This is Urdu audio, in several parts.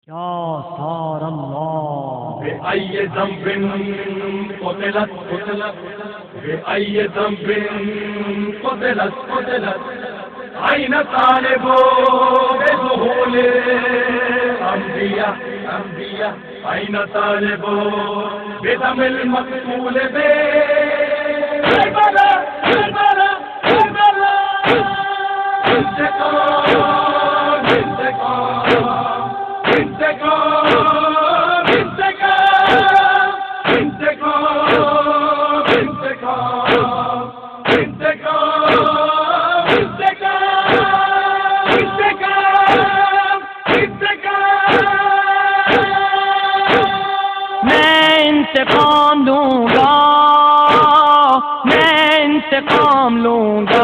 يا ثار الله بأي ذنب قتلت بأي ذنب قتلت أين طالب بظهور أنبياء أين طالب بدم المقتول انتقام لوں گا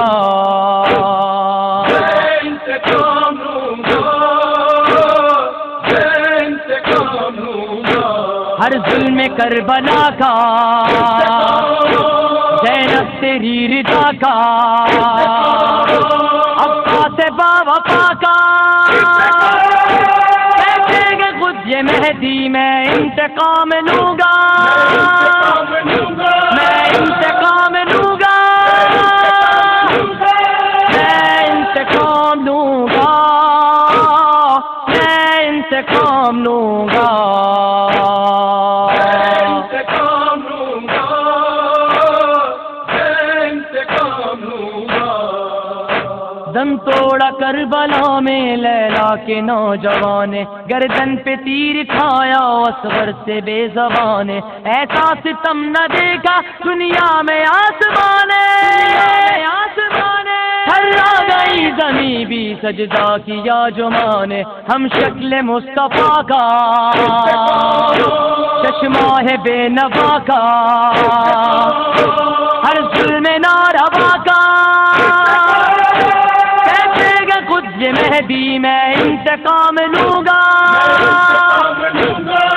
انتقام لوں گا ہر ظلم کربلا کا زینب تیری رضا کا عباس باوفا کا یہ مہدی میں انتقام لوں گا میں انتقام لوں گا میں انتقام لوں گا میں انتقام لوں گا دم توڑا کربلا میں لیلا کے نوجوان گردن پہ تیر کھایا اصغر سے بے زبان ایسا ستم نہ دیکھا دنیا میں آسمان ہلا گئی زمین بھی سجدہ کیا جمان ہم شکل مصطفیٰ کا چشمہ ہے بے نوا کا ہر ظلم ناروا کا یہ مہدی میں انتقام لوں گا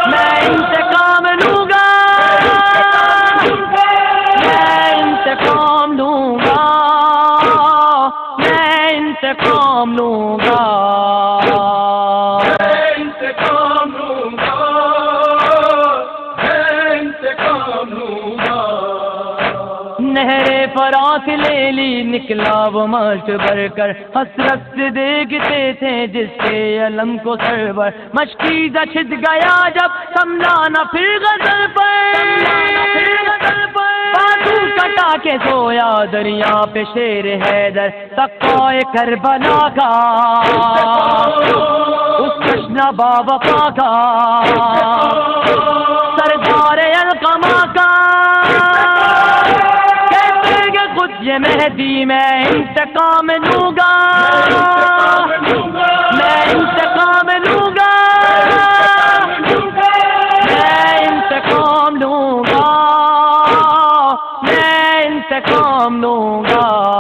میں انتقام لوں گا میں انتقام لوں گا میں انتقام لوں گا نہر فرات لے لی نکلا وہ مشت بھر کر حسرت سے دیکھتے تھے جس کے علم کو سرور مشکیزہ چھت گیا جب سملانا پھر غزل پر بازو کٹا کے سویا دریا پہ شیر حیدر تقوی کربلا کا اس تشنہ باوفا کا سردار القما کا یہ مہدی میں انتقام لوں گا میں انتقام لوں گا میں انتقام لوں گا میں انتقام لوں گا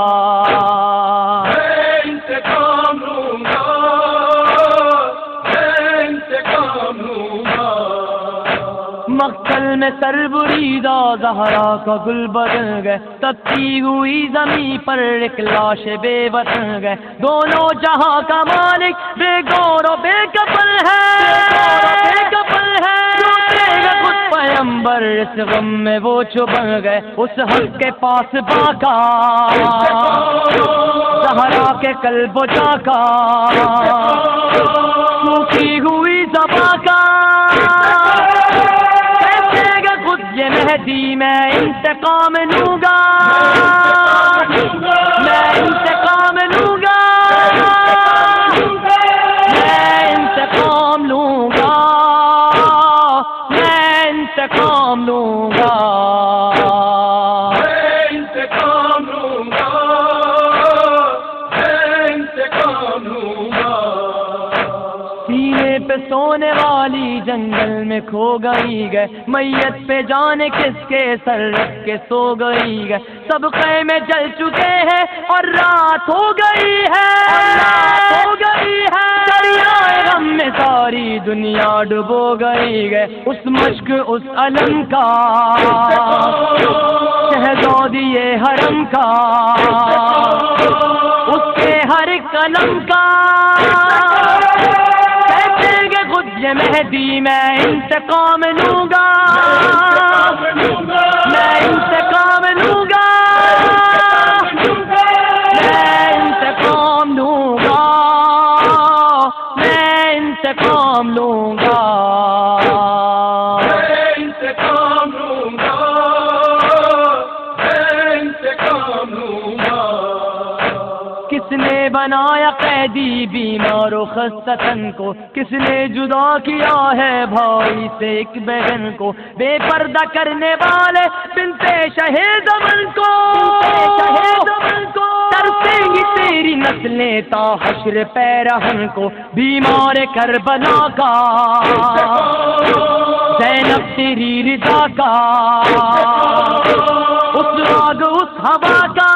مقتل میں سر بریدہ زہرا کا گل بدل گئے تپتی ہوئی زمین پر ایک لاش بے وطن گئے دونوں جہاں کا مالک بے گور و بے کفن ہے خود پیمبر اس غم میں وہ چھپن گئے اس حق کے پاس باقا زہرا کے قلب و جا کا سوکھی ہوئی زباں کا یہ مہدی میں انتقام لوں گا میں انتقام لوں گا میں انتقام لوں گا میں انتقام لوں گا سونے والی جنگل میں کھو گئی گئے میت پہ جانے کس کے سر رکھ کے سو گئی گئے سب خیمے جل چکے ہیں اور رات ہو گئی ہے دریائے غم میں ساری دنیا ڈبو گئی گئے اس مشق اس علم کا شہزادی حرم کا اس کے ہر ایک قلم کا یہ مہدی میں انتقام لوں گا، میں انتقام لوں گا، میں انتقام لوں گا، میں انتقام لوں گا، میں انتقام لوں گا، میں انتقام لوں گا۔ کس نے بنایا قیدی بیمار و خستہ تن کو، کس نے جدا کیا ہے بھائی سے ایک بہن کو، بے پردہ کرنے والے بنتے شہید زمن کو، ترسیں گی تیری نسلیں تا حشر پیرہن کو، بیمار کربلا کا زینب تیری رضا کا، اس راگ اس ہوا کا،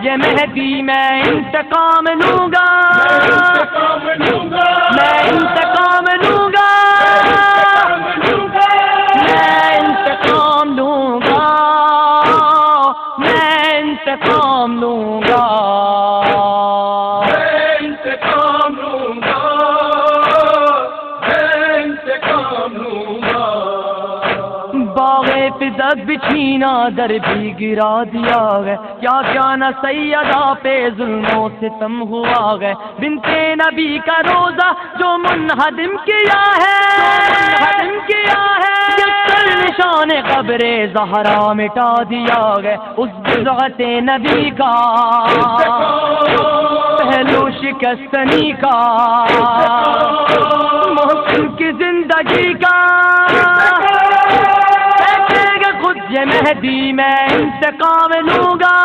یہ مہدی میں انتقام لوں گا، میں انتقام لوں گا، میں انتقام لوں گا، میں انتقام لوں گا، میں انتقام لوں گا، میں انتقام لوں گا۔ باغ فدق بچھینا در بھی گرا دیا گئے، کیا کیا نہ سیدہ پہ ظلموں سے ستم ہوا گئے، بنتے نبی کا روزہ جو منہدم کیا ہے، نشان قبر زہرا مٹا دیا گئے، اس بضعت نبی کا پہلو شکستنی کا، محسن کی زندگی کا، خود یہ مہدی میں انتقام لوں گا،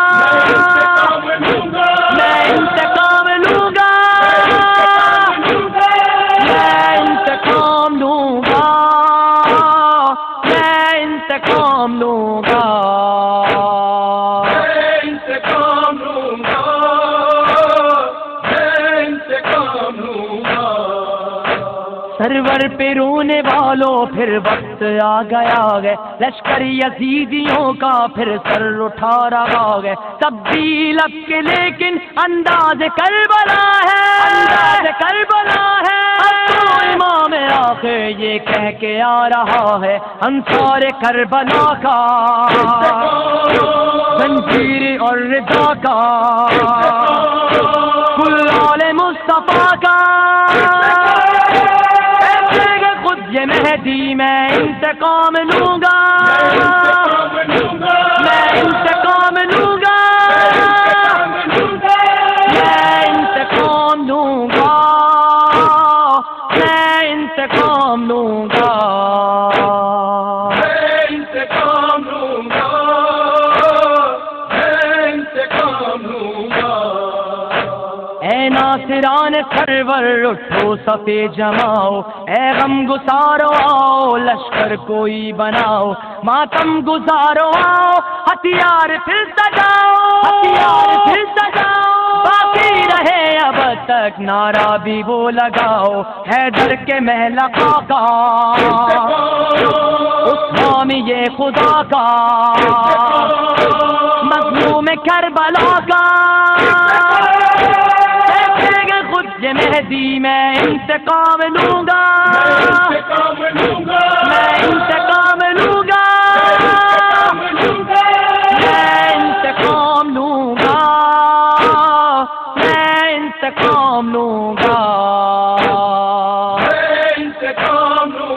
میں انتقام لوں گا، میں انتقام لوں گا، میں انتقام لوں گا، میں انتقام لوں گا، میں انتقام لوں گا۔ سرور پہ رونے والوں پھر وقت آ گیا گئے، لشکر یزیدیوں کا پھر سر اٹھا رہا گئے، تبدیل اب کے لیکن انداز کربلا ہے، انداز کربلا ہے، اب تو امام آخر یہ کہہ کے آ رہا ہے، انصار کربلا کا زنجیر اور رضا کا، کل آل مصطفیٰ کا، یہ مہدی میں انتقام لوں گا، میں انتقام لوں گا، میں انتقام لوں گا، میں انتقام لوں گا، میں انتقام لوں گا، میں انتقام لوں گا۔ اے ناصران سرور اٹھو صفے جماؤ، اے غم گسارو آؤ لشکر کوئی بناؤ، ماتم گزارو آؤ ہتھیار پھر سجاؤ، ہتھیار پھر سجاؤ، باقی رہے اب تک نعرہ بھی وہ لگاؤ، حیدر کے محل کا عثمان یہ خدا کا، مظلوم کربلا کا، یہ مہدی میں انتقام لوں گا، میں انتقام لوں گا، میں انتقام لوں گا، میں انتقام لوں گا، میں انتقام لوں